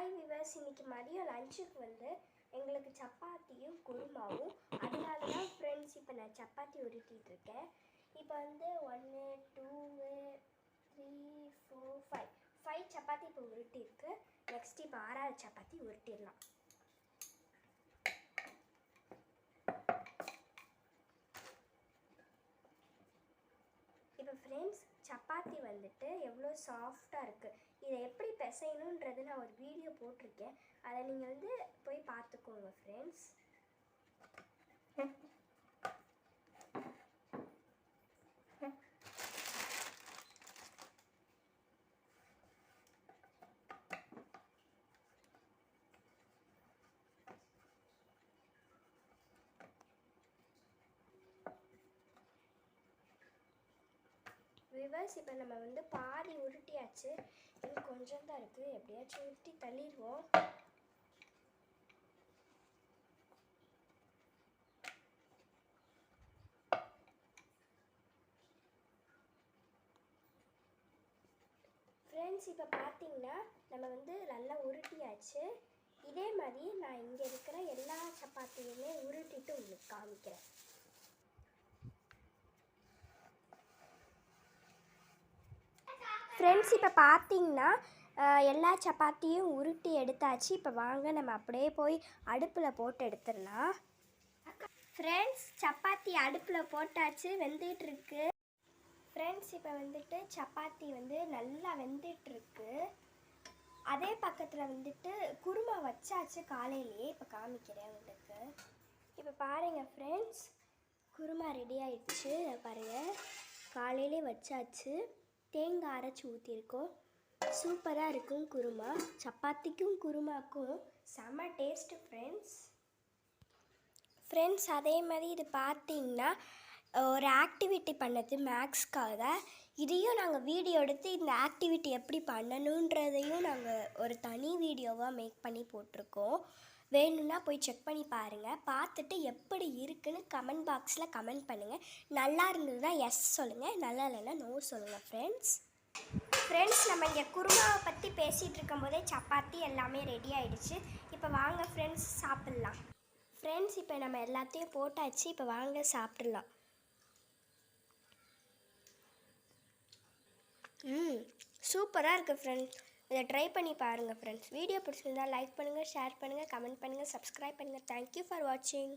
Hi viewers, இன்னைக்கு மதியம் லஞ்சுக்கு வந்து எங்களுக்கு சப்பாத்தியும் குருமாவும். அதனால தான் ஃப்ரெண்ட்ஸ் இப்போ நான் சப்பாத்தி உருட்டிகிட்டு இருக்கேன். இப்போ வந்து 1 2 3 4 5 சப்பாத்தி இப்போ உருட்டிருக்கு. நெக்ஸ்ட் இப்போ 6வது சப்பாத்தி உருட்டிடலாம். இப்போ ஃப்ரெண்ட்ஸ், சப்பாத்தி வந்துட்டு எவ்வளோ சாஃப்டாக இருக்குது. இதை எப்படி பிசையணுன்றது நான் ஒரு வீடியோ போட்டிருக்கேன். அதை நீங்கள் வந்து போய் பார்த்துக்கோங்க ஃப்ரெண்ட்ஸ். விவர்ஸ், இப்போ நம்ம வந்து பாதி உருட்டியாச்சு. இன்னும் கொஞ்சம் தான் இருக்குது. எப்படியாச்சும் உருட்டி தள்ளிடுவோம். ஃப்ரெண்ட்ஸ், இப்போ பார்த்தீங்கன்னா நம்ம வந்து நல்லா உருட்டியாச்சு. இதே மாதிரி நான் இங்கே இருக்கிற எல்லா சப்பாத்தியுமே உருட்டிட்டு உங்களுக்கு காமிக்கிறேன். ஃப்ரெண்ட்ஸ், இப்போ பார்த்தீங்கன்னா எல்லா சப்பாத்தியும் உருட்டி எடுத்தாச்சு. இப்போ வாங்க நம்ம அப்படியே போய் அடுப்பில் போட்டு எடுத்துடலாம். ஃப்ரெண்ட்ஸ், சப்பாத்தி அடுப்பில் போட்டாச்சு, வெந்துட்டுருக்கு. ஃப்ரெண்ட்ஸ், இப்போ வந்துட்டு சப்பாத்தி வந்து நல்லா வெந்துட்டுருக்கு. அதே பக்கத்தில் வந்துட்டு குருமா வச்சாச்சு காலையிலேயே. இப்போ காமிக்கிறேன் உங்களுக்கு. இப்போ பாருங்கள் ஃப்ரெண்ட்ஸ், குருமா ரெடி ஆயிடுச்சு. பாருங்கள், காலையிலே வச்சாச்சு. தேங்காய் அரைச்சி ஊற்றிருக்கோம். சூப்பராக இருக்கும் குருமா. சப்பாத்திக்கும் குருமாக்கும் செம்ம டேஸ்ட்டு ஃப்ரெண்ட்ஸ். அதே மாதிரி இது பார்த்தீங்கன்னா ஒரு ஆக்டிவிட்டி பண்ணது மேக்ஸ்க்காக. இதையும் நாங்கள் வீடியோ எடுத்து இந்த ஆக்டிவிட்டி எப்படி பண்ணணுன்றதையும் நாங்கள் ஒரு தனி வீடியோவாக மேக் பண்ணி போட்டிருக்கோம். வேணும்னா போய் செக் பண்ணி பாருங்கள். பார்த்துட்டு எப்படி இருக்குன்னு கமெண்ட் பாக்ஸில் கமெண்ட் பண்ணுங்கள். நல்லா இருந்ததுன்னா எஸ் சொல்லுங்கள், நல்லா இல்லைன்னா நோ சொல்லுங்கள் ஃப்ரெண்ட்ஸ். நம்ம இங்கே குருமாவை பற்றி பேசிகிட்டு இருக்கும்போதே சப்பாத்தி எல்லாமே ரெடி ஆகிடுச்சு. இப்போ வாங்க ஃப்ரெண்ட்ஸ் சாப்பிட்லாம். ஃப்ரெண்ட்ஸ், இப்போ நம்ம எல்லாத்தையும் போட்டாச்சு. இப்போ வாங்க சாப்பிட்லாம். சூப்பராக இருக்குது ஃப்ரெண்ட்ஸ். இதை ட்ரை பண்ணி பாருங்கள் ஃப்ரெண்ட்ஸ். வீடியோ பிடிச்சிருந்தால் லைக் பண்ணுங்கள், ஷேர் பண்ணுங்கள், கமெண்ட் பண்ணுங்கள், சப்ஸ்கிரைப் பண்ணுங்கள். தேங்க்யூ ஃபார் வாட்சிங்.